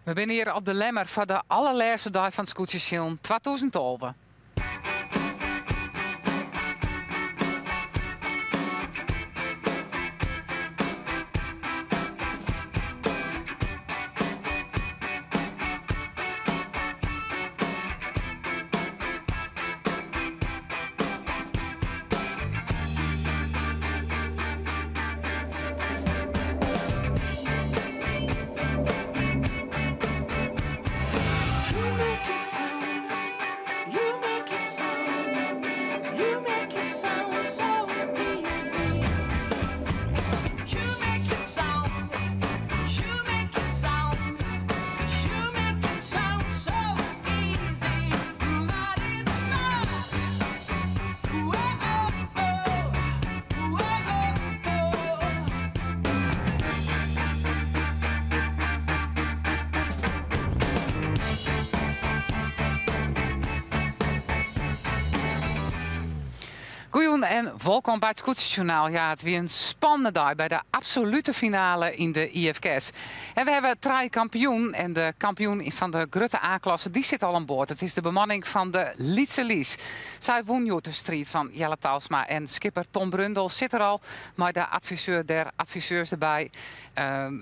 We zijn hier op de Lemmer voor de allerlaatste dag van het Scootjeseizoen 2012. Goeien en welkom bij het Scootjesjournaal. Ja, het weer een spannende dag bij de absolute finale in de IFK's. En we hebben drie kampioen en de kampioen van de Grutte A-klasse, die zit al aan boord. Het is de bemanning van de Lietse Lies. Zij won de strijd van Jelle Talsma en skipper Tom Brundel zit er al, maar de adviseur der adviseurs erbij.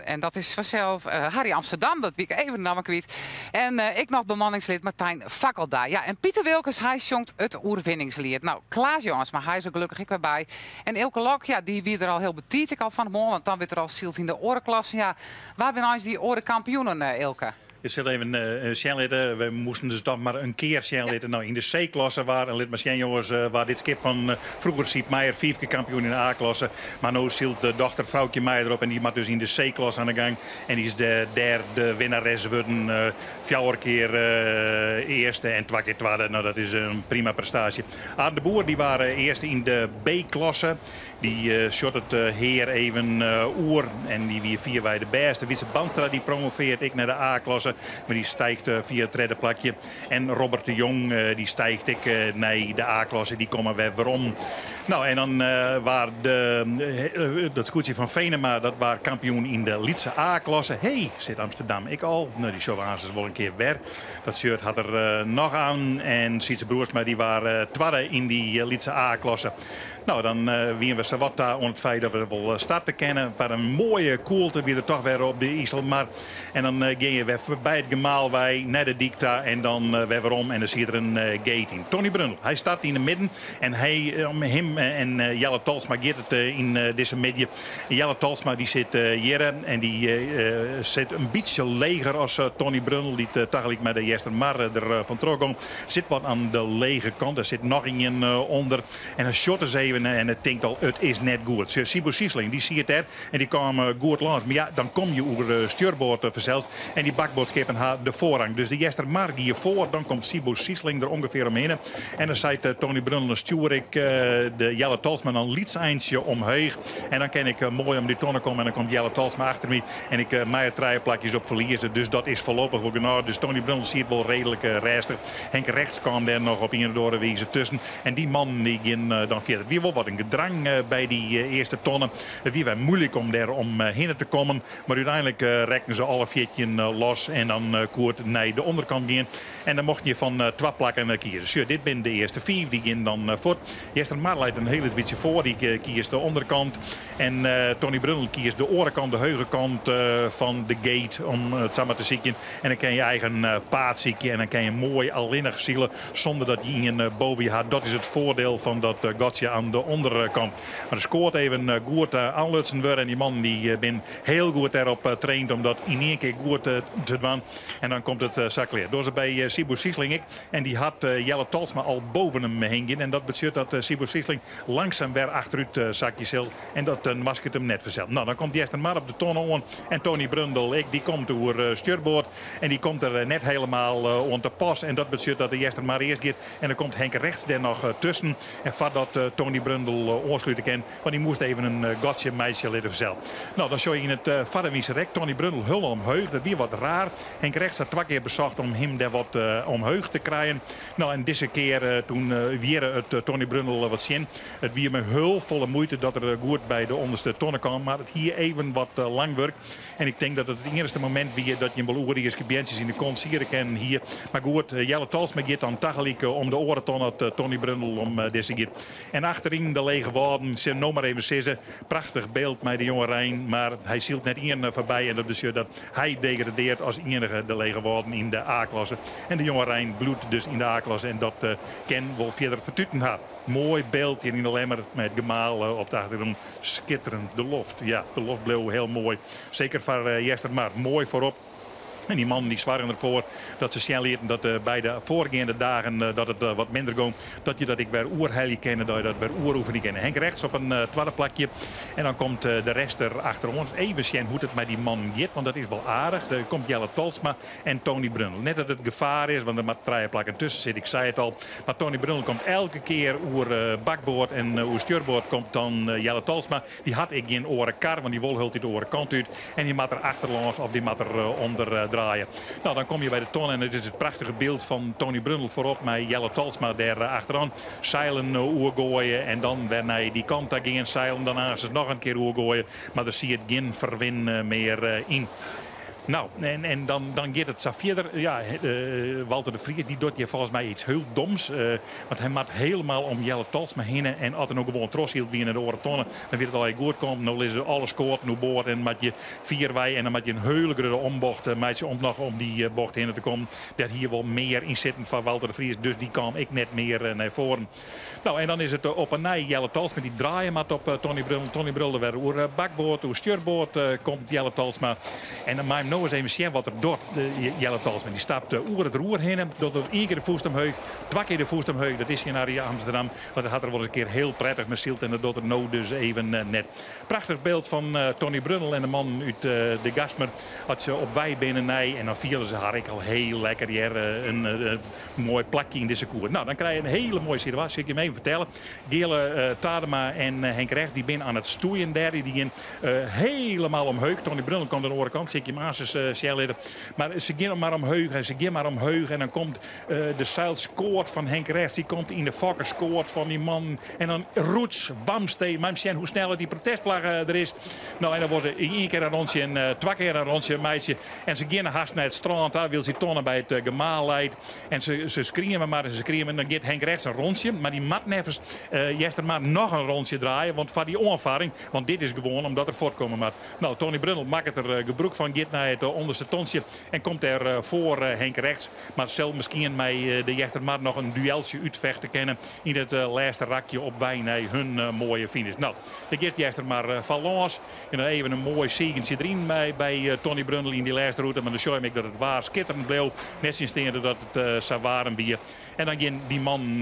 En dat is vanzelf Harry Amsterdam, dat wie ik even de naam kwijt. En ik nog bemanningslid Martijn Fakkelda. Ja, en Pieter Wilkes, hij zongt het oerwinningslied. Nou, Klaas jongens, maar hij is er gelukkig ik weer bij. En Ilke Lok, ja, die wie er al heel betiet ik al van het morgen, want dan werd er al zielt in de orenklasse. Ja, waar ben nou die orenkampioenen, Ilke? Het is even we moesten dus toch maar een keer Sjælitten. Nou, in de C-klasse waren lid maar jongens waar dit skip van vroeger Siep Meijer 4 keer kampioen in de A-klasse. Maar nu zielt de dochter vrouwtje Meijer erop en die mag dus in de C-klasse aan de gang. En die is de derde winnares worden 4 keer eerste en 2 keer tweede. Nou, dat is een prima prestatie. Aad de Boer die waren eerste in de B-klasse. Die shot het heer even oer en die weer 4 bij de beste. Wisse Banstra die promoveert ik naar de A-klasse. Maar die stijgt via het derde plakje. En Robert de Jong die stijgt ik naar de A-klasse. Die komen weer om. Nou, en dan waar dat scootje van Venema, dat was kampioen in de Lietse A-klasse. Hey, zit Amsterdam ik al? Nou, die show is wel een keer weer. Dat shirt had er nog aan. En Sietse Broersma die waren tweede in die Lietse A-klasse. Nou, dan wien we Sawata om het feit dat we wel starten kennen. Waar een mooie koelte weer er toch weer op de IJsselmar. En dan ging je weer voorbij het gemaal wij naar de dicta en dan weer om en dan zit er een gate in. Tony Brundel, hij start in de midden en hem en Jelle Talsma gaat het in deze midden. Jelle Talsma die zit hier en die zit een beetje leger als Tony Brundel die tegelijk met de Jestermar er van Trogon zit wat aan de lege kant. Er zit nog een onder en een shot is even en het denkt al het is net goed. Sibo Siesling die ziet er en die kwam goed langs. Maar ja, dan kom je over stuurboord verzeld en die bakboordskippen had de voorrang. Dus de Jestermar die voor, dan komt Sibo Siesling er ongeveer omheen. En dan zei Tony Brundel stuur ik de Jelle Talsma dan liets eindje omheen. En dan kan ik mooi om die tonnen komen en dan komt Jelle Talsma achter me. En ik mij 3 plakjes op verliezen. Dus dat is voorlopig ook genoeg. Dus Tony Brundel ziet wel redelijk restig. Henk rechts kwam daar nog op een doorwezen tussen. En die man die ging dan verder. Wie wel wat een gedrang bij die eerste tonnen. Wie was moeilijk om daar omheen te komen. Maar uiteindelijk rekten ze alle 14 los. En dan koert naar de onderkant gaan. En dan mocht je van 2 plakken kiezen. Dus dit zijn de eerste 4. Die gaan dan voort. Jestermar leidt een hele beetje voor. Die kiest de onderkant. En Tony Brundel kiest de orenkant, de heugenkant van de gate. Om het samen te zien. En dan kan je eigen paard zieken. En dan kan je mooi alleenig zielen. Zonder dat je een boven je had. Dat is het voordeel van dat gotje aan de onderkant. Maar de scoort even goed aanlutsen weer. En die man die ben heel goed erop traint. Om dat in één keer goed te doen. En dan komt het zakleer. Door ze bij Sibo Siesling ik. En die had Jelle Talsma al boven hem hingen. En dat betekent dat Sibo Siesling langzaam weer achteruit zakje zil. En dat was het hem net verzeld. Nou, dan komt die eerst maar op de tonnen aan. En Tony Brundel, die komt over stuurboord. En die komt er net helemaal aan te pas. En dat betekent dat de eerst maar eerst gaat. En dan komt Henk rechts er nog tussen. En voordat Tony Brundel aansluiten kan. Want die moest even een gotje meisje laten verzeld. Nou, dan zou je in het vaderwies rek Tony Brundel hullen omheug. Dat weer wat raar. Henk Rechts had 2 keer bezocht om hem daar wat omheug te krijgen. Nou, en deze keer toen weer het Tony Brundle wat zien. Het weer met heel volle moeite dat er goed bij de onderste tonnen kwam. Maar het hier even wat lang werkt. En ik denk dat het eerste moment weer dat je een beloerige skibientjes in de kont zien kan hier. Maar goed, Jelle Talsma gaat dan tegelijk om de oren ton het Tony Brundle om deze keer. En achterin de lege woorden, ze nog maar even zeggen. Prachtig beeld met de jonge Rijn. Maar hij zielt net één voorbij. En dat betekent dat hij degradeert als enige de lege woorden in de A-klasse. En de jonge Rijn bloedt dus in de A-klasse. En dat Ken wel verder vertuten had. Mooi beeld in de lemmer met gemaal op de achtergrond. Schitterend. De loft. Ja, de loft bleef heel mooi. Zeker voor Jester maar mooi voorop. En die mannen die zwarren ervoor dat ze signaleerden dat bij de voorgaande dagen dat het wat minder ging. Dat je dat ik weer oerheilig kennen, dat je dat weer oeroefening kennen. Henk Rechts op een tweede plakje. En dan komt de rest er achter ons. Even zien hoe het met die man gaat, want dat is wel aardig. Er komt Jelle Talsma en Tony Brundle. Net dat het gevaar is, want er maar 3 plakken tussen zit, ik zei het al. Maar Tony Brundle komt elke keer oer bakboord en oer stuurboord komt dan Jelle Talsma. Die had ik geen oren kar, want die wol hult die de oren kant uit. En die maakt er achterlangs of die maakt er onder draaien. Nou, dan kom je bij de ton en het is het prachtige beeld van Tony Brundle voorop met Jelle Talsma daar achteraan. Zeilen oergooien en dan weer naar die kant daar gingen zeilen. Daarna is het nog een keer oergooien, maar er zie je geen verwin meer in. Nou, en dan gaat het zo verder. Ja, Walter de Vries, die doet je volgens mij iets heel doms. Want hij maakt helemaal om Jelle Talsma heen. En als er nog gewoon tros hield wie in de oren tonnen, dan weer het al goed komt. Nou is er alles koord, nu boord en met je 4 wij en dan met je een hele grote ombocht. Met je om nog om die bocht heen te komen. Daar hier wel meer in zitten van Walter de Vries. Dus die kwam ik net meer naar voren. Nou, en dan is het op een nij Jelle Talsma. Die draaien maar op Tony Brundle. Tony Brundle weer oer bakboord, oer stuurboord komt Jelle Talsma. En dan maak nou eens even zien wat er doet, Jelle Talsma. Die stapt oer het roer heen. Doet er 1 keer de voest omheug, 2 keer de voest omheug. Dat is hier naar Amsterdam. Maar dat had er wel eens een keer heel prettig met Sielt. En dat doet er nou dus even net. Prachtig beeld van Tony Brundle en de man uit de Gasmer. Had ze op wijbenen nij. En dan vielen ze haar ik al heel lekker hier. Een mooi plakje in deze koer. Nou, dan krijg je een hele mooie situatie. Ik je hem even vertellen. Gele Tadema en Henk Rechts die zijn aan het stoeien daar. Die gaan helemaal omheug. Tony Brundle komt aan de andere kant. Zie ik je maas maar ze gaan maar omheug en ze gaan maar omheug. En dan komt de zeil scoort van Henk Rechts. Die komt in de vakken scoort van die man. En dan roets, wamsteen. Maar zien hoe snel die protestvlag er is. Nou, en dan was er 1 keer een rondje en 2 keer een rondje, een meisje. En ze gaan haast naar het strand. Daar wil ze tonnen bij het gemaal leidt. En ze schreeuwen maar en ze schreeuwen. En dan gaat Henk Rechts een rondje. Maar die mat nevens Jester maar nog een rondje draaien. Want van die onervaring. Want dit is gewoon omdat er voortkomen moet. Nou, Tony Brundle maakt het er gebruik van. Gaat naar het onderste tonsje. En komt er voor Henk Rechts. Maar zelf misschien met de Jester maar nog een dueltje uitvechten kennen. In het laatste rakje op wij naar hun mooie finish. Nou, de gaat Jester maar van los. En dan even een mooi zegentje erin bij Tony Brundle in die laatste route. Maar dan show ik dat het waar schitterend bleef. Net sinds dat het zou waren bier. En dan gaan die man,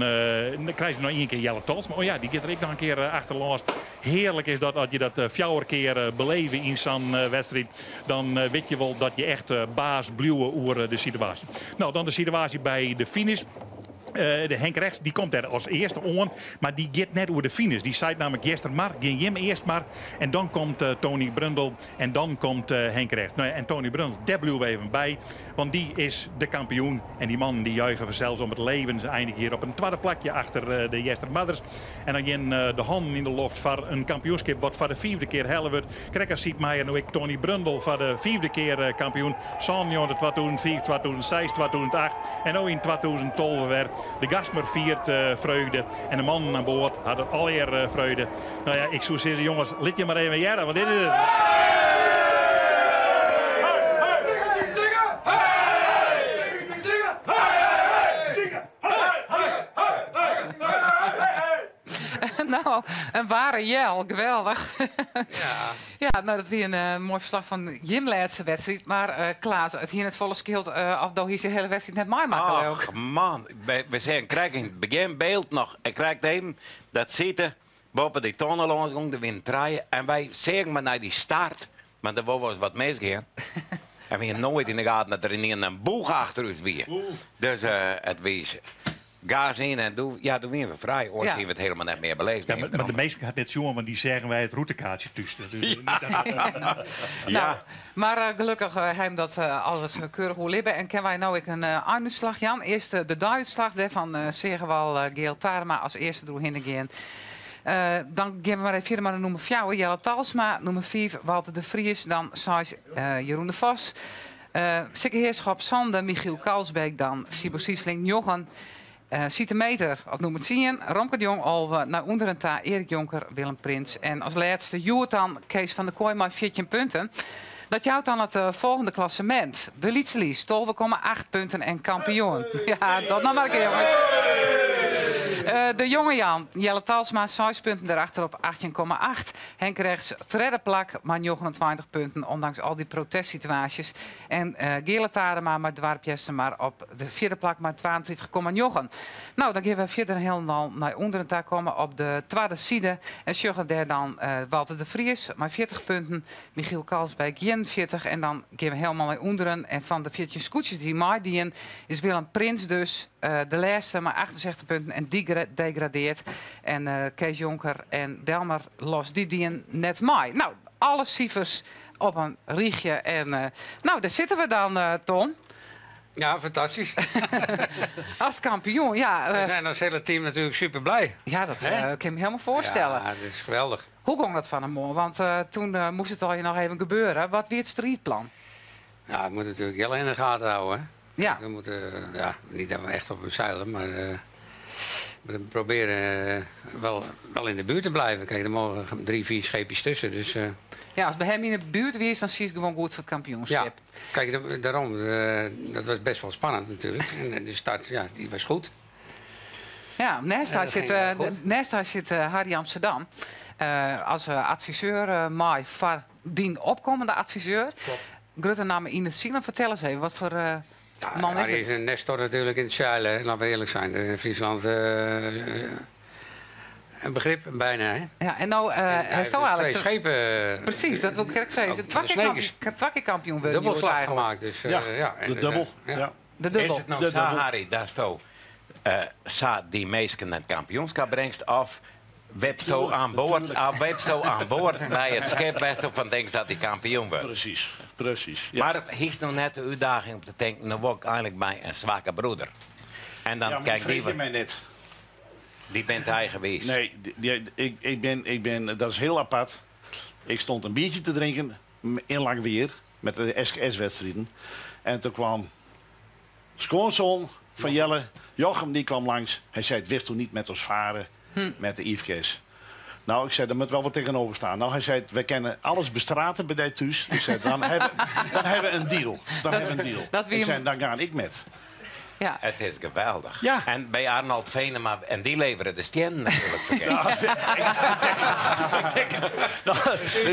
dan krijgt ze nog 1 keer Jelle Talsma. Oh ja, die gaat er ik nog een keer achterlangs. Heerlijk is dat als je dat 4 keer beleven in zo'n wedstrijd. Dan weet je wel dat je echt baas blijven over de situatie. Nou, dan de situatie bij de finish. De Henk Rechts die komt er als eerste aan, maar die gaat net over de finish. Die zei namelijk Jester maar, ging hem eerst maar. En dan komt Tony Brundle en dan komt Henk Rechts. Nou ja, en Tony Brundle, daar blijven we even bij. Want die is de kampioen. En die man die juichen vanzelfs om het leven. Ze eindigen hier op een tweede plakje achter de Jester Mothers. En dan gaan de handen in de lucht voor een kampioenschap wat voor de 4e keer hellen wordt. Krijg ziet mij en nu ik Tony Brundle voor de 4e keer kampioen. Sanjo de 2004, 2006, 2008 en nu in 2012 weer. De Gasmer viert vreugde. En de mannen aan boord hadden alweer vreugde. Nou ja, ik zou zeggen, jongens, liet je maar even jaren, want dit is het. Nou, een ware jel, geweldig. Ja. Ja, nou, dat weer een mooi verslag van Jim laatste wedstrijd. Maar Klaas, het hier net volle scheelt of dat hier de hele wedstrijd net mooi maken ook. Ach man, we zijn krijgen in het begin beeld nog. Ik krijg even dat zitten boven die tonnen langs de wind draaien. En wij zeggen maar naar die start. Maar er was wat misgaan. En we hebben nooit in de gaten dat er in een boeg achter ons weer. Dus het wees Ga in en doe weer vrij. Of zien we het helemaal net meer beleefd. Ja, maar de meesten gaat net jongen, want die zeggen wij het routekaartje tussen. Dus Nou, maar gelukkig hebben dat alles keurig hoe libben. En kennen wij nou ook een uitslag, Jan? Eerst de duidslag van Zegewal Geel Tarema als eerste door Hindergeen. Dan gaan we maar even verder naar de nummer 4, Jelle Talsma. Nummer 5, Walter de Vries. Dan 6, Jeroen de Vos. Sikkerheerschap Sander, Michiel Kalsbeek. Dan Sibo Siesling, Jochen. Siete Meter op nummer 10. Romke de Jong, Alve, naar Onderenta, Erik Jonker, Willem Prins. En als laatste Joertan, Kees van der Kooi met 14 punten. Dat jouwt dan het volgende klassement. De Lietselies, 12,8 punten en kampioen. Ja, dat nog maar een keer, jongens. De jonge Jan, Jelle Talsma, 6 punten erachter op 18,8. Henk Rechts, derde plak, maar 29 punten, ondanks al die protestsituaties. En Gele Tarema met Dwarpjessen maar op de vierde plak met 22,9. Nou, dan gaan we verder helemaal naar onderen daar komen op de tweede side. En sjuggen daar dan Walter de Vries met 40 punten, Michiel Kalsbeek 41. En dan gaan we helemaal naar onderen. En van de 14 scootjes die maaidien is Willem Prins dus de laatste met 68 punten en die degradeert. En Kees Jonker en Delmer los die dien net maai. Nou, alle cijfers op een riegje. En nou, daar zitten we dan, Tom. Ja, fantastisch. Als kampioen, ja. We zijn als hele team natuurlijk super blij. Ja, dat kan je me helemaal voorstellen. Ja, dat is geweldig. Hoe ging dat van hem? Want toen moest het al je nog even gebeuren. Wat weer het strijdplan? Ja, we moeten natuurlijk Jelle in de gaten houden. Hè? Ja. We moeten, niet dat we echt op hem zeilen, maar we proberen wel in de buurt te blijven. Kijk, er mogen 3, 4 scheepjes tussen. Dus, ja, als bij hem in de buurt weer is, dan zie je het gewoon goed voor het kampioenschap. ja, kijk, daarom, dat was best wel spannend natuurlijk. En de start, ja, die was goed. Ja, naast haar zit Harry Amsterdam. Als adviseur, Mai Vardien opkomende adviseur. Klopt. Grote namen in het zien. Vertel eens even, wat voor man is Harry het? is een nestor natuurlijk in het zeilen, laten we eerlijk zijn. In Friesland een begrip bijna. Hè? Ja, en nou, hij is toch eigenlijk... twee schepen. Precies, dat wil ik direct zeggen. Twee kampioen worden. Dubbelslag gemaakt. Dus, de dubbel. Ja. De dubbel. Is het nou zo, Harry, dat is toch die meesken het kampioenschap brengt of websto aan boord bij het schip best of van denkt dat hij kampioen wordt. Precies. Ja. Maar hij is nog net de uitdaging om te denken, nou word ik eigenlijk bij een zwakke broeder. En dan kijk die mij net. Die bent hij geweest. Nee, ik ben, dat is heel apart. Ik stond een biertje te drinken in Langweer met de SKS-wedstrijden. En toen kwam schoonzoon van Jelle, Jochem, die kwam langs. Hij zei, het wist toen niet met ons varen, met de IFK's. Nou, ik zei, daar moet wel wat tegenover staan. Nou, hij zei, we kennen alles bestraten bij dit thuis. Ik zei, dan hebben we een deal. Ik zei, dan ga ik met. Ja. Het is geweldig. Ja. En bij Arnold Venema, en die leveren de stenen natuurlijk vergeten.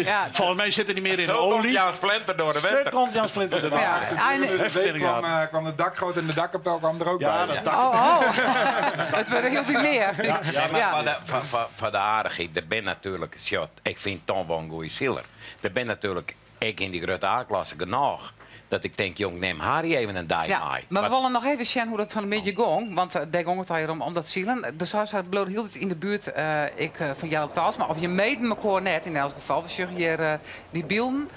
Ja. Volgens mij zit er niet meer in de Zo komt olie. Jan Splinter door de Zo winter. komt Jan Splinter er Ja. kwam de dakgoot en de dakkapel kwam er ook Ja, bij. dat dak. Oh. Het werd heel veel meer. Ja, maar voor de aardigheid, er ben natuurlijk, shot, ik vind Tom wel een goede zieler. Er ben natuurlijk, ik in die grote A-klasse genoeg. Dat ik denk, jong, neem Harry even een dag Ja, mee. maar we willen nog even zien hoe dat van een beetje ging. Want daar ging het hier om dat zielen. Dus hij bloot heel iets in de buurt van Jelle Talsma. Of je meet elkaar net in elk geval. Dus je hier die beelden.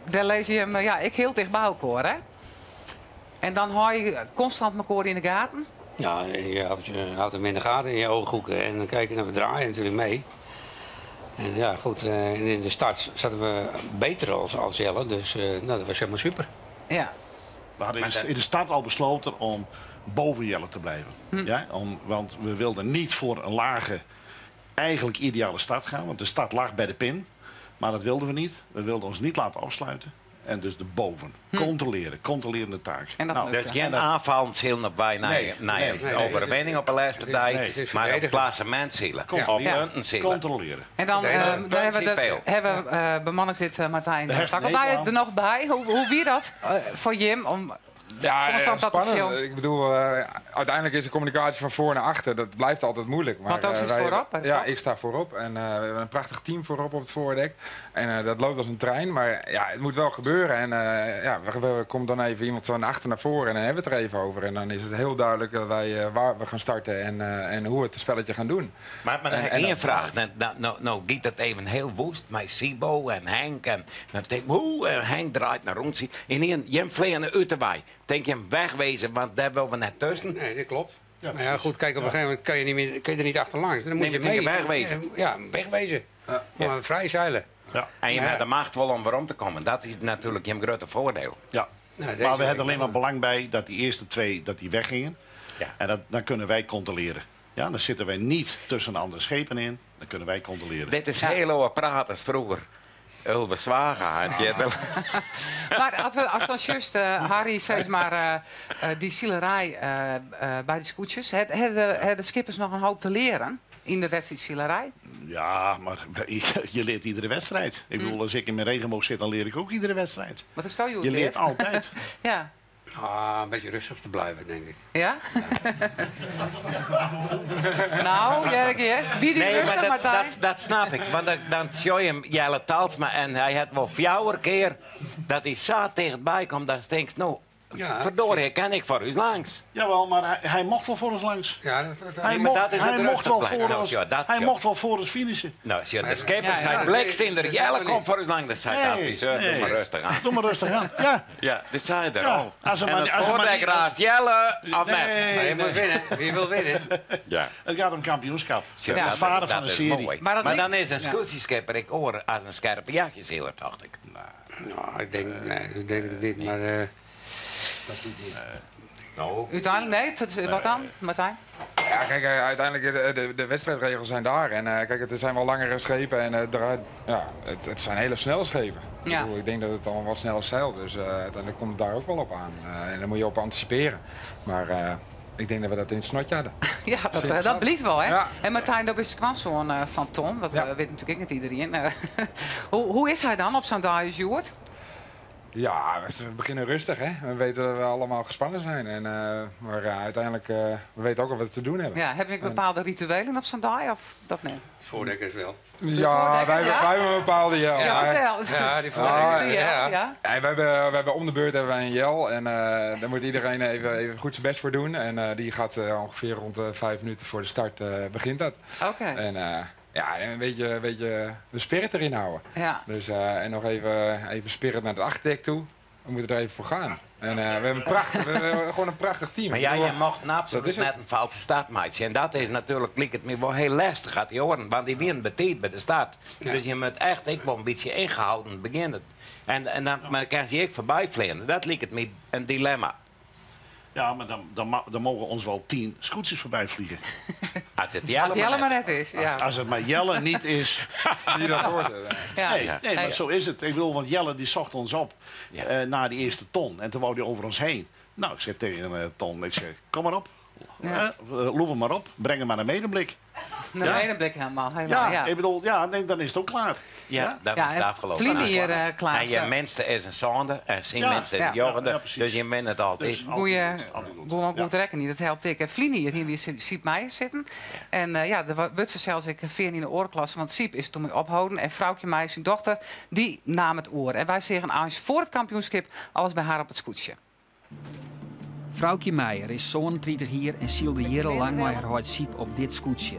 Daar lees je hem, ik heel dicht bij elkaar, hè. En dan hou je constant elkaar in de gaten. Ja, je houdt hem in de gaten in je ooghoeken. En dan kijk je naar we draaien natuurlijk mee. En ja, goed, in de start zaten we beter als Jelle. Dus dat was helemaal super. Ja. We hadden in de start al besloten om boven Jelle te blijven. Ja? Want we wilden niet voor een lage, eigenlijk ideale start gaan. Want de start lag bij de pin. Maar dat wilden we niet. We wilden ons niet laten afsluiten. En dus de boven. Controlerende taak. En dat Dat is geen aanvalzielen op wij naar overwinning op de laatste dag. Maar op klassementzielen. Op puntenzielen. Controleren. En dan hebben we bemanningslid Martijn Takkelbij er nog bij. Hoe wie dat voor Jim om Constant dat spannend. verschil. Ik bedoel, uiteindelijk is de communicatie van voor naar achter. Dat blijft altijd moeilijk. Maar, Want ook zit voorop, hè, Ja, toch? ik sta voorop. En we hebben een prachtig team voorop op het voordek. En dat loopt als een trein. Maar ja, het moet wel gebeuren. En we komen dan even iemand van achter naar voren. En dan hebben we het er even over. En dan is het heel duidelijk dat wij waar we gaan starten. En hoe we het spelletje gaan doen. Maar dan heb ik één vraag. Nou gaat het even heel woest met Sibo en Henk. En dan denk ik, Henk draait naar rond. En je vleien uit de wei. Denk je hem wegwezen, want daar willen we net tussen. Nee, dat klopt. Ja, Maar ja, goed, kijk, op een gegeven moment kan je er niet achterlangs. Dan moet Nee, je maar denk mee. je wegwezen. Ja, wegwezen. Maar vrij zeilen. Ja. En je Ja. hebt de macht wel om waarom te komen. Dat is natuurlijk je grote voordeel. Ja. Nou, deze Maar we week hadden alleen wel. maar belang bij dat die eerste 2 dat die weggingen. Ja. En dan kunnen wij controleren. Ja, dan zitten wij niet tussen andere schepen in. Dan kunnen wij controleren. Dit is heel oude praat als vroeger. Ulbe Zwager had je het. Maar als dan juist, Harry, zeg maar, die zielerij bij die scootjes. Hebben de skippers nog een hoop te leren in de wedstrijd zielerij? Ja, maar je leert iedere wedstrijd. Ik bedoel, als ik in mijn regenboog zit, dan leer ik ook iedere wedstrijd. Wat is dat, Je leert altijd. Ja. Een beetje rustig te blijven, denk ik. Ja? Nou, die Nee, rustig, maar Martijn. dat snap ik. Want dan show je hem Jelle Talsma en hij had wel 4 keer dat hij zo tegenbij komt. Dan denk je, nou, Ja, verdorie, kan ik voor u langs. Jawel, maar hij mocht wel voor ons langs. Ja, Hij maar mocht, dat is het hij mocht rustig wel blijven. voor Nou, ons. ja, dat Hij ja. mocht wel voor ons finishen. Nou, als je de skippers, Ja, ja, hij dat blikstinder, weet- Jelle dat komt voor u langs. Dan zei de adviseur, doe maar rustig aan. Doe maar rustig aan. Ja. Ja, dit zei je er Ja, al. als er En maar- het als er maar voordek niet- raast Jelle of net. Maar je moet winnen. Wie wil winnen? Ja. Het gaat om kampioenschap. Ja, Als vader van een is serie. mooi. Maar Maar, dat dan ligt- is een scootieschipper, ik hoor als een scherpe jachtjezeler, dacht ik. Nou, ik denk het niet, maar... Nou, Uiteindelijk, nee? Wat dan, Martijn? Ja, kijk, uiteindelijk de wedstrijdregels zijn daar. En kijk, het zijn wel langere schepen en het zijn hele snelle schepen. Ja. Ik denk dat het allemaal wat sneller zeilt. Dus uiteindelijk komt het daar ook wel op aan. En daar moet je op anticiperen. Maar ik denk dat we dat in het snotje hadden. Ja, dat blijft wel, hè? Ja. En Martijn, dat is kwamzoon van Tom. Dat Ja. weet natuurlijk niet iedereen. Hoe is hij dan op zo'n dag als Sjoerd? Ja, we beginnen rustig, hè. We weten dat we allemaal gespannen zijn. Maar uiteindelijk, we weten ook al wat we te doen hebben. Ja, heb ik bepaalde rituelen op zo'n dag of dat niet? Voordekkers wel. Ja, voordekker, wij ja? hebben een bepaalde jel. Ja, vertel. Ja, die Ah, voordekkers. Ja, Ja. ja. Ja, we hebben om de beurt hebben wij een jel en daar moet iedereen even goed zijn best voor doen. En die gaat ongeveer rond 5 minuten voor de start begint dat. Oké. En een beetje de spirit erin houden. Ja. Dus, en nog even spirit naar het achterdek toe. We moeten er even voor gaan. En we hebben gewoon een prachtig team. maar ja, Ik bedoel, je mocht dat absoluut is het. net een valse start maken. En dat is natuurlijk, lijkt het me wel heel lastig gaat die horen. Want die winnen betiet bij de start. Ja. Dus je moet echt ik wel een beetje ingehouden beginnen. En dan maar kan je ik voorbij vliegen. Dat lijkt het me een dilemma. Ja, maar dan mogen ons wel 10 scootjes voorbij vliegen. Als het Wat die helemaal net is. Ja. Als het maar Jelle niet is. die dat voorzetten. Ja. Nee, Ja. nee, maar Nee. zo is het. Ik bedoel, want Jelle die zocht ons op Ja. na die eerste ton. En toen wou hij over ons heen. Nou, ik zeg tegen Ton, ik zeg, kom maar op. Ja. Loef hem maar op. Breng hem maar een medeblik. Naar Ja. ene blik helemaal. Ja, ik bedoel, nee, dan is het ook klaar. Ja, dan Ja, is het en afgelopen. Vliegen hier klaar. En je minste is een zonde en zijn Ja. mensen is een Ja. jongende. Ja, precies. Dus je bent het altijd. Dus- Goeie, Altijd goed. goed rekken niet, dat helpt ik. En Vlien hier weer Siep Meijer zitten. En er wordt zelfs ik 14 in de oorklasse, want Siep is toen mee ophouden. En vrouwtje Meijer, zijn dochter, die nam het oor. En wij zeggen aan voor het kampioenschap alles bij haar op het scootje. Vrouwtje Meijer is zo'n 30 hier en zielde jarenlang met haar huid Siep op dit scootje.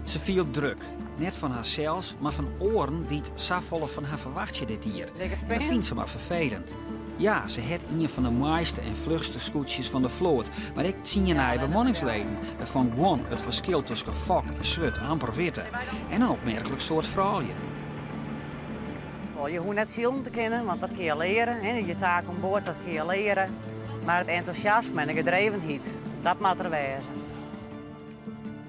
Ze viel druk. Net van haarzelfs, maar van oren die het safvolle van haar verwachtje dit hier. En dat vindt ze maar vervelend. Ja, ze had een van de mooiste en vlugste scootjes van de vloot. Maar ik zie je naar bemanningsleden. Waarvan gewoon het verschil tussen fok en zwut amper witte. En een opmerkelijk soort vrouwje. Je hoeft net zielen te kennen, want dat kun je leren. Hè. Je taak aan boord, dat kun je leren. Maar het enthousiasme en de gedrevenheid, dat moet er wezen.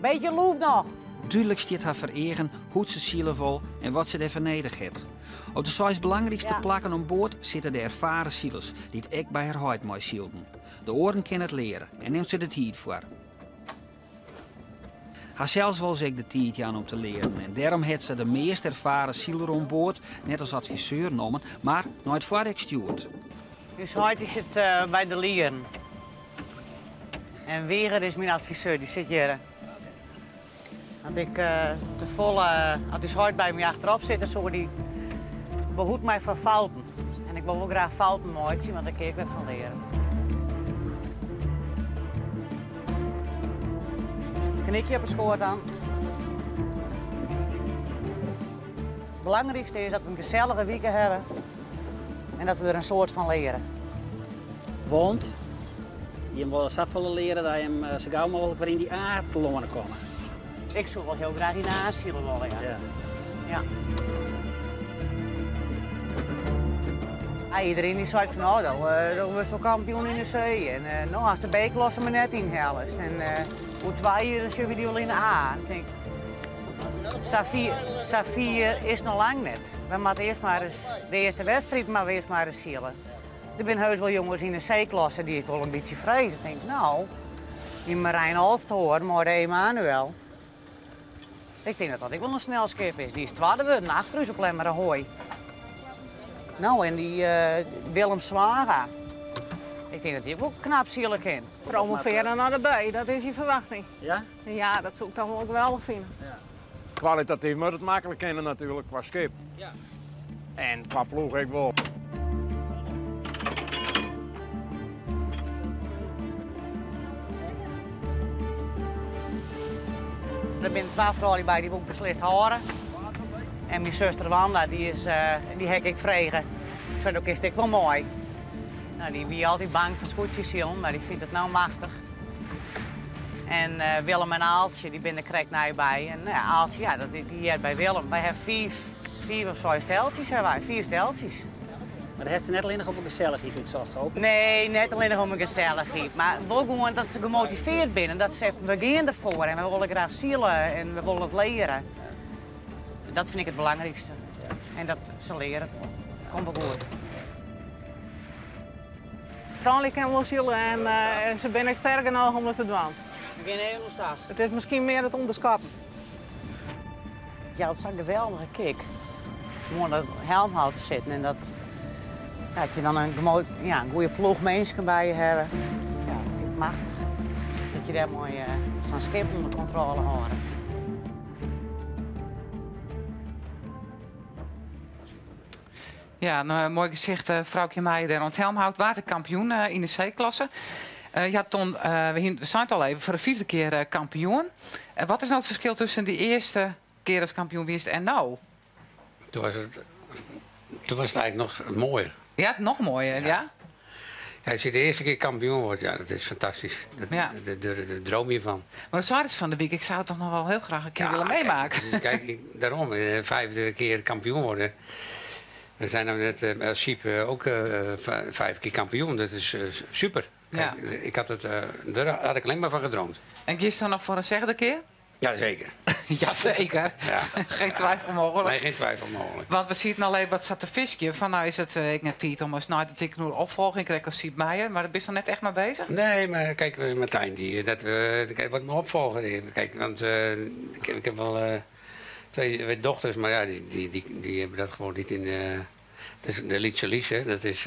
Beetje loef nog. Duidelijk stiet haar vereren hoe ze zielen wil en wat ze ervoor nodig heeft. Op de 6 belangrijkste Ja. plakken aan boord zitten de ervaren zielers die het ook bij haar huid mooi zielden. De oren kunnen het leren en neemt ze de tijd voor. Haarzelfs wil ze ook de tijd aan om te leren en daarom heeft ze de meest ervaren zieler aan boord, net als adviseur noemen, maar nooit voor ik stuurt. Dus heute is het bij de Lieren. En Weger is mijn adviseur, die zit hier. Als ik te volle, als hij hard bij me achterop zit, dan zou die behoedt mij van fouten. En ik wil wel graag fouten mooi zien, want daar kan ik weer van leren. Knikje op een schoort aan. Het belangrijkste is dat we een gezellige weekend hebben en dat we er een soort van leren. Want je wil zoveel leren dat je hem zo gauw mogelijk weer in die aard te lonen komen. Ik zou wel heel graag in de aanzielen willen, ja. Ja. Ja, iedereen die zei van, nou, dan was wel kampioen in de zee. En nou, als de B-klasse me net inhelst. En hoe 2 jaar zullen we die wel in de A. Ik denk, Safir is nog lang net. We moeten eerst maar eens de eerste wedstrijd maar eerst maar eens zielen. Er zijn heus wel jongens in de C-klasse die ik wel een beetje vrees. Ik denk, nou, die Marijn Alstoor, maar Emanuel. Ik denk dat dat ik wel een snel skip is. Die is tweede worden, achter is op alleen maar een hooi. Nou, en die Willem Zwaga. Ik denk dat hij ook wel knap zielig kan. Promoveren naar de B, dat is je verwachting. Ja? Ja, dat zou ik dan wel geweldig vinden. Ja. Kwalitatief moet het makkelijk kennen natuurlijk, qua schip. Ja. En qua ploeg ik wel. Er zijn 2 vrouwen bij die wil ik beslist horen. En mijn zuster Wanda, die heb ik vregen. Ik zei, ook is dit wel mooi. Nou, die was altijd bang voor scootjesielen, maar die vindt het nou machtig. En Willem en Aaltje, die binnen krijgt naar je bij. En Aaltje, ja, die heeft bij Willem. Wij hebben 4 of 5 steltjes, hebben wij. 4 steltjes. Maar dat heeft ze net alleen nog op een gezelligheid, ik zag hoop. Nee, net alleen nog om een gezelligheid. Maar wel gewoon dat ze gemotiveerd zijn. Dat ze zeggen, we gaan ervoor en we willen graag zielen en we willen het leren. Dat vind ik het belangrijkste. En dat ze leren het wel. Komt wel goed. Vrouwen kan wel zielen en ze zijn ook sterk genoeg om het te doen. We gaan heel stag. Het is misschien meer het onderschatten. Ja, het is een geweldige kick. Gewoon dat helmhout te zitten en dat je dan een goede ploeg mensen bij je hebben. Ja, dat is natuurlijk machtig. Dat je daar mooi zo'n schip onder controle houden. Ja, een mooi gezicht, vrouwtje Meijer rond Helmhout, waterkampioen in de C-klasse. Ja, Ton, we zijn het al even voor de 4e keer kampioen. Wat is nou het verschil tussen die eerste keer als kampioen wist en nou? Toen was het eigenlijk nog mooier. Ja, nog mooier, ja? Kijk, als je de eerste keer kampioen wordt, ja, dat is fantastisch. Daar droom je van. Maar dat zei dus van de week, ik zou het toch nog wel heel graag een keer willen meemaken. Kijk, daarom, 5e keer kampioen worden. We zijn nou net als Siep ook 5 keer kampioen. Dat is super. Kijk, Ja. Daar had ik alleen maar van gedroomd. En kies dan nog voor een 6e keer? Jazeker. Jazeker. Ja. Geen twijfel mogelijk. Nee, geen twijfel mogelijk. Want we zien alleen wat zat te visje. Van nou is het ik net tijd om eens naar dat ik nu opvolging krijg als Siep Meijer. Maar daar ben je nog net echt mee bezig? Nee, maar kijk, Martijn, kijk, wat mijn opvolger. Kijk, want ik heb wel 2 dochters, maar ja, die hebben dat gewoon niet in. De Lietse Lies, dat is.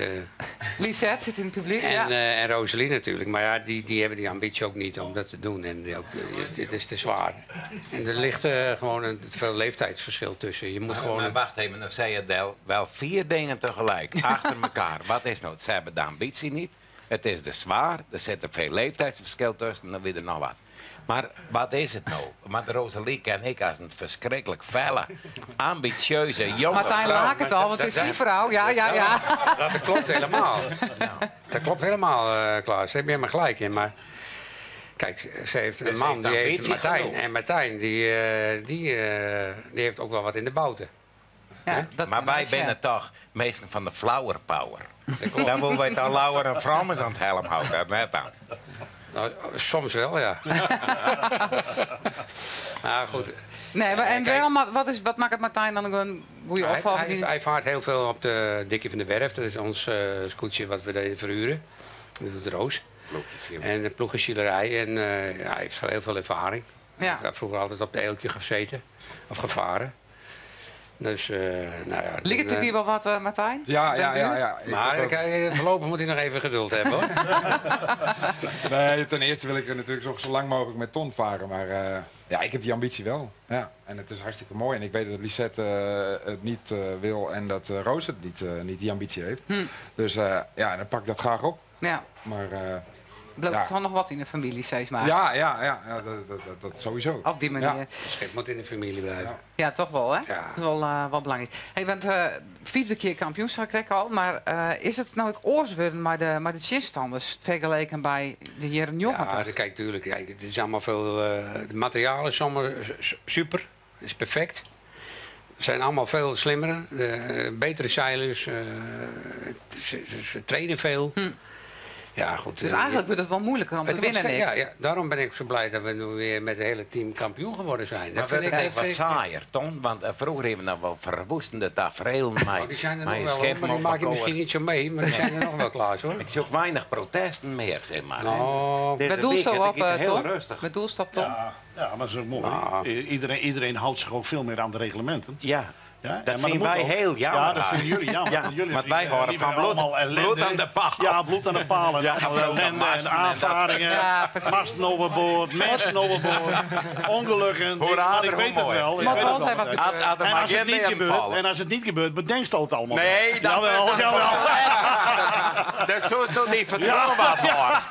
Lisette zit in het publiek. En Rosalie natuurlijk, maar ja, die hebben die ambitie ook niet om dat te doen. En het is te zwaar. En er ligt gewoon een veel leeftijdsverschil tussen. Je moet gewoon. Maar wacht even, dan zei je wel 4 dingen tegelijk, achter elkaar. Wat is nou? Ze hebben de ambitie niet. Het is te zwaar. Er zit een veel leeftijdsverschil tussen. En dan weer er nog wat. Maar wat is het nou? Maar Rosalie ken ik als een verschrikkelijk felle, ambitieuze, jonge Martijn vrouw. laat het al, want het is die vrouw. Ja. Dat klopt helemaal. Dat klopt helemaal, Klaas. Daar heb je maar gelijk in. Maar kijk, ze heeft een man, die heeft Martijn. Genoeg. En Martijn, die heeft ook wel wat in de bouten. Ja, maar wij binnen toch meestal van de flower power. Dan willen wij toch lauwer en vrouwen aan het helm houden. Net aan. Nou, soms wel, ja. Nou, goed. Nee, maar en wat maakt het Martijn dan een goede opvolging? Hij vaart heel veel op de Dikkie van de Werf. Dat is ons scootje wat we verhuren. Dat doet Roos. En de ploegenschielerij. En hij heeft heel veel ervaring. Ja. Hij heeft vroeger altijd op de eeltje gezeten. Of gevaren. Dus, nou ja. Ligt het hier wel wat, Martijn? Ja. Maar voorlopig moet hij nog even geduld hebben, hoor. Nee, ten eerste wil ik er natuurlijk zo lang mogelijk met Ton varen. Maar ja, ik heb die ambitie wel. Ja. En het is hartstikke mooi. En ik weet dat Lisette het niet wil en dat Roos het niet die ambitie heeft. Dus ja, dan pak ik dat graag op. Ja. Maar... Blijft toch nog wat in de familie steeds maar. Ja, dat sowieso. Op die manier. Ja. Schip moet in de familie blijven. Ja, toch wel, hè? Ja. Dat is wel belangrijk. Hey, want 5e keer kampioenschap krijg ik al. Maar is het nou ook oorsworden maar de chinstanders vergeleken bij de heren Jochenter? Ja, kijk, tuurlijk. Kijk, het is allemaal veel... de materialen is allemaal super. Het is perfect. Ze zijn allemaal veel slimmer. Betere zeilers. Ze trainen veel. Ja, goed. Dus eigenlijk wordt het wel moeilijker om te winnen, Nick. Ja, daarom ben ik zo blij dat we nu weer met het hele team kampioen geworden zijn. Dat vind ik wat saaier, Ton. Want vroeger hebben we nog wel verwoestende tafereel. Die zijn er nog wel, maar die maak je misschien niet zo mee. Maar die zijn er nog wel klaar, hoor. Ik zie ook weinig protesten meer, zeg maar. Met doelstop op, Tom. Met doelstop, Tom. Ja, maar dat is ook mooi. Iedereen houdt zich ook veel meer aan de reglementen. Ja. Ja, dat vinden wij heel jammer. Ja, dat vinden jullie jammer. Ja, jullie want wij horen van bloed aan de paal. Ja, bloed aan de paal. En ellende en aanvaringen. Masten overboord, mensen overboord. Ongelukken. Maar ik weet het wel. En als het niet gebeurt, bedenkst het allemaal. Nee, dat jawel. Dat is toch niet vertrouwbaar voor.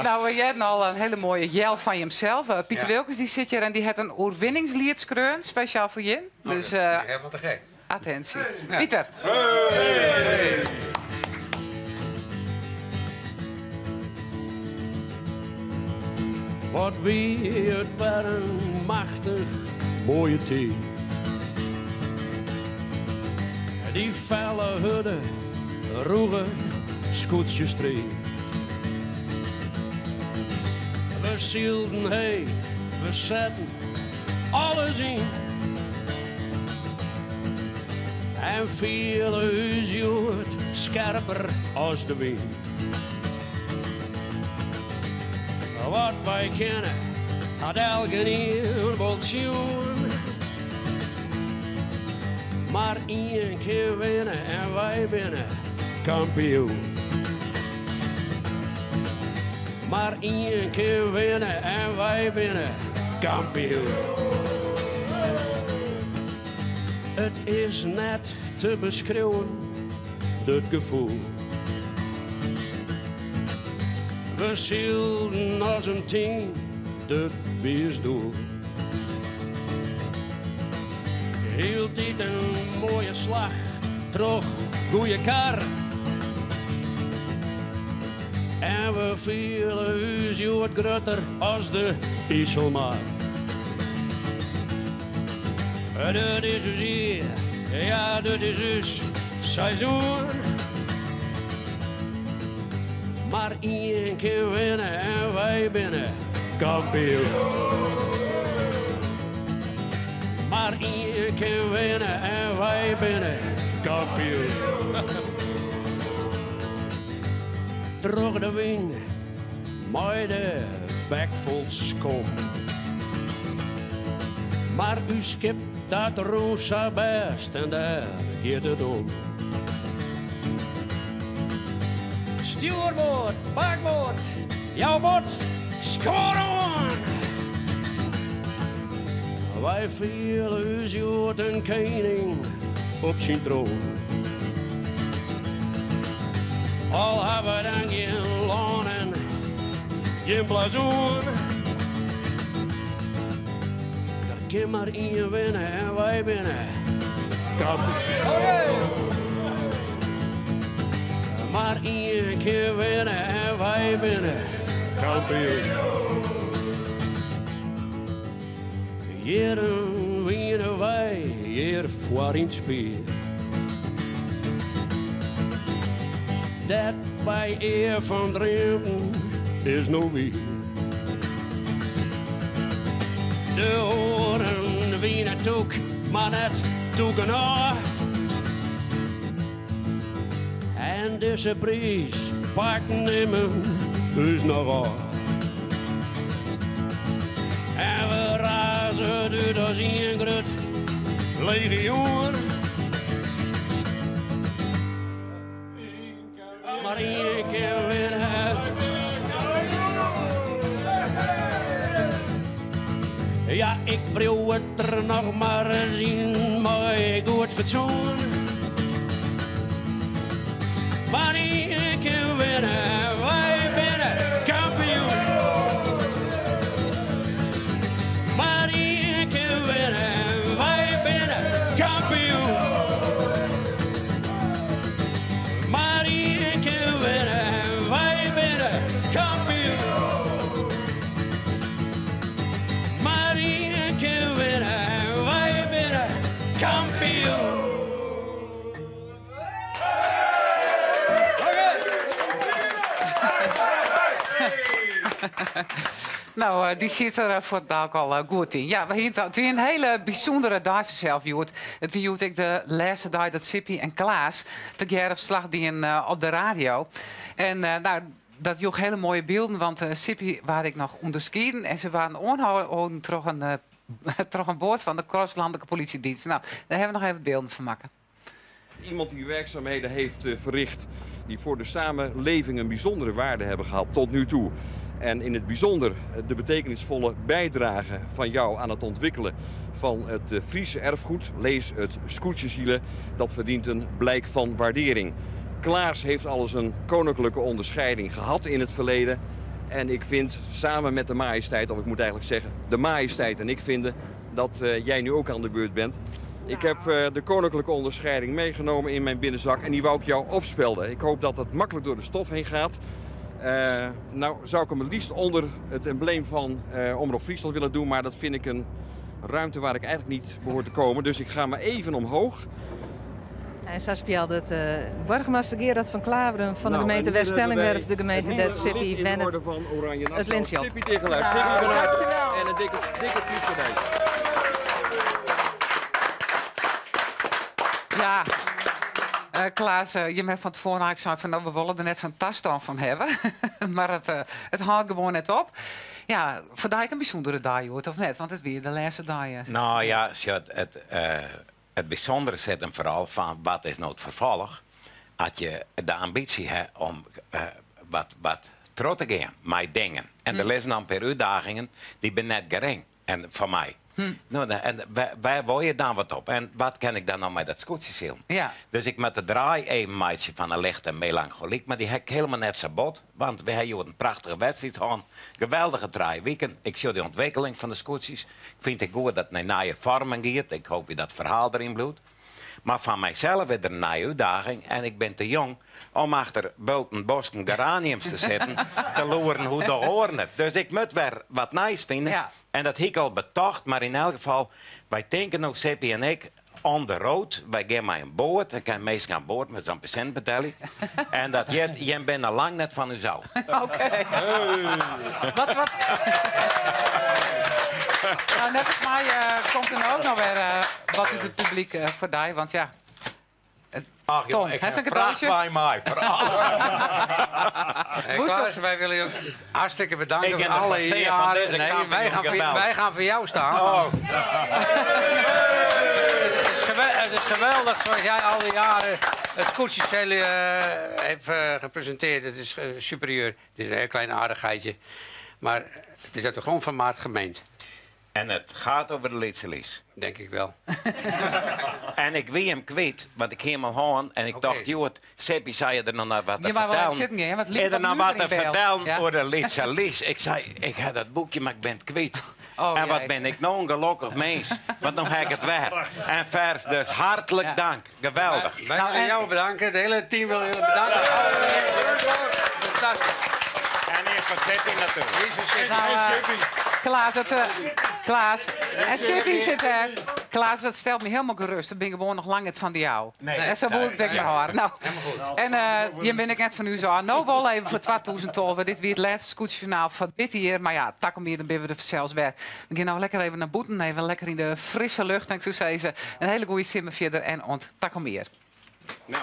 Nou, jij hebt al een hele mooie jel van jezelf. Pieter Wilkens die zit hier en die heeft een oorwinningslied skreun, speciaal voor je. Dus helemaal te gek. Attentie. Pieter. Hey. Wat wie het was een machtig mooie tijd. Die felle hudde, roege scootjesstreek. We zielden heen, we zetten alles in. En viel huis uit, scherper als de wind. Wat wij kennen, had elke nieuw boltjoen. Maar één keer winnen en wij binnen kampioen. Maar één keer winnen en wij binnen kampioen. Het is net te beschreeuwen, dat gevoel. We zielden als een team, dat wees doel. Hield dit een mooie slag, terug goeie kar. En we vielen huis wat groter als de IJsselmaar. Dat is dus hier, ja dat is dus seizoen. Maar één keer winnen en wij binnen kampioen. Maar één keer winnen en wij binnen kampioen. Terug de wind, maar de backvolts komt. Maar u skipt dat rosa best en daar gaat het om. Stuurboord, bakboord, jouw boot, scoren! Wij vielen huis uit een koning op zijn troon. Al hebben we dan geen loon en geen blazoen. Er kan maar één winnen en wij binnen kampioen. Maar één keer winnen en wij binnen kampioen. Jaren winnen wij hier voor in het spel. Dat wij eer van dromen is nog weer. De horen winnen ook, maar net toeken af. En deze prijs pakken nemen dus nog af. En we razen uit als een groot legioen. Maar één keer winnen. Ja, ik wil het er nog maar zien, mooi goed fatsoen. Maar één keer winnen, wij winnen kampioen. Maar één keer winnen, wij winnen kampioen. Maar één keer winnen, wij winnen kampioen. Maar één keer winnen, wij winnen kampioen. Nou, die zit er voor het dag al goed in. Ja, het is een hele bijzondere dag voor zelf, Joet. Het was ik de laatste dag dat Sippy en Klaas te Gerf slag die op de radio. En nou, dat joeg hele mooie beelden, want Sippy waar ik nog onderskieden en ze waren onhouden toch een woord van de Korpslandelijke Politiedienst. Nou, daar hebben we nog even beelden van maken. Iemand die werkzaamheden heeft verricht die voor de samenleving een bijzondere waarde hebben gehad tot nu toe. En in het bijzonder de betekenisvolle bijdrage van jou aan het ontwikkelen van het Friese erfgoed, lees het Scootjeszielen, dat verdient een blijk van waardering. Klaas heeft al eens een koninklijke onderscheiding gehad in het verleden. En ik vind samen met de majesteit, of ik moet eigenlijk zeggen, de majesteit en ik vinden dat jij nu ook aan de beurt bent. Ik heb de koninklijke onderscheiding meegenomen in mijn binnenzak en die wou ik jou opspelden. Ik hoop dat het makkelijk door de stof heen gaat. Nou zou ik hem het liefst onder het embleem van Omroep Friesland willen doen, maar dat vind ik een ruimte waar ik eigenlijk niet behoor te komen. Dus ik ga maar even omhoog. En zo speelde het burgemeester Gerard van Klaveren van de gemeente West-Stellingwerf, de gemeente Det Sippy, Wennet, het Linsjop. Sippy tegenluid, Sippy van harte en een dikke applaus. Ja, Klaas, je hebt van tevoren eigenlijk gezegd van, nou, we willen er net zo'n tasstand van hebben. Maar het houdt gewoon net op. Ja, vandaag een bijzondere dag, hoort of net? Want het weer de laatste dag. Nou ja, het bijzondere zit hem vooral van wat is nou het vervolg. Als je de ambitie hebt om wat terug te gaan met dingen. En de les dan per uitdagingen, die ben net gering. En van mij. Nou, en waar wil je dan wat op? En wat kan ik dan nou met dat scootje zien? Ja. Dus ik met de draai even maatje van een lichte melancholiek. Maar die heb ik helemaal net zo bot. Want we hebben een prachtige wedstrijd gehad. Geweldige draai weekend. Ik zie de ontwikkeling van de scootjes. Ik vind het goed dat het naar je vormen gaat. Ik hoop dat verhaal erin bloedt. Maar van mijzelf is er een uitdaging. En ik ben te jong om achter bulten, bosken, geraniums te zitten. Te loeren hoe de horen het. Dus ik moet weer wat nice vinden. Ja. En dat heb ik al betocht. Maar in elk geval, wij denken nog, Sippy en ik, on the road. Wij gaan met een boot. Ik kan meestal aan boord met zo'n patiëntbetelling. En dat jij bent al lang net van u zo. Oké. Hey. Wat? Nou, net als mij komt er ook nog weer wat uit het publiek voor die, want ja. Ach, Tom, joh, ik heb je een vraag cadeautje? mij. Klaas, wij willen je ook hartstikke bedanken voor alle van jaren. deze kampioen Wij gaan voor jou staan. Oh. Het is geweldig zoals jij al die jaren het scootjesspel heeft gepresenteerd. Het is superieur. Het is een heel klein aardigheidje. Maar het is uit de grond van maart gemeend. En het gaat over de laatste les. Denk ik wel. En ik wie hem kwijt, want ik ging hem horen en ik dacht, joh, Sippy zei je er nog wat te vertellen. Is er nog wat te vertellen over de laatste les? Ik zei, ik heb dat boekje, maar ik ben het kwijt. Oh, en wat ben ik nou een gelukkig mens, want dan heb ik het weg. En vers, dus hartelijk dank. Geweldig. Wij willen jou bedanken, het hele team wil jullie bedanken. Fantastisch. En eerst van Sippy natuurlijk. Klaas. En Sippy zit er. Klaas, dat stelt me helemaal gerust. Dat ben ik gewoon nog lang niet van die jou. Nee. En zo moet ik denk maar. Nou, en hier ben ik net van u zo. Nou, wel even voor 2012. Dit weer het laatste scootjournaal van dit jaar. Maar ja, tak om hier, dan ben we er zelfs weer. We gaan nou lekker even naar Boeten. Even lekker in de frisse lucht. En ik zou zeggen, een hele goede simmer verder. En ont tak om hier. Nou.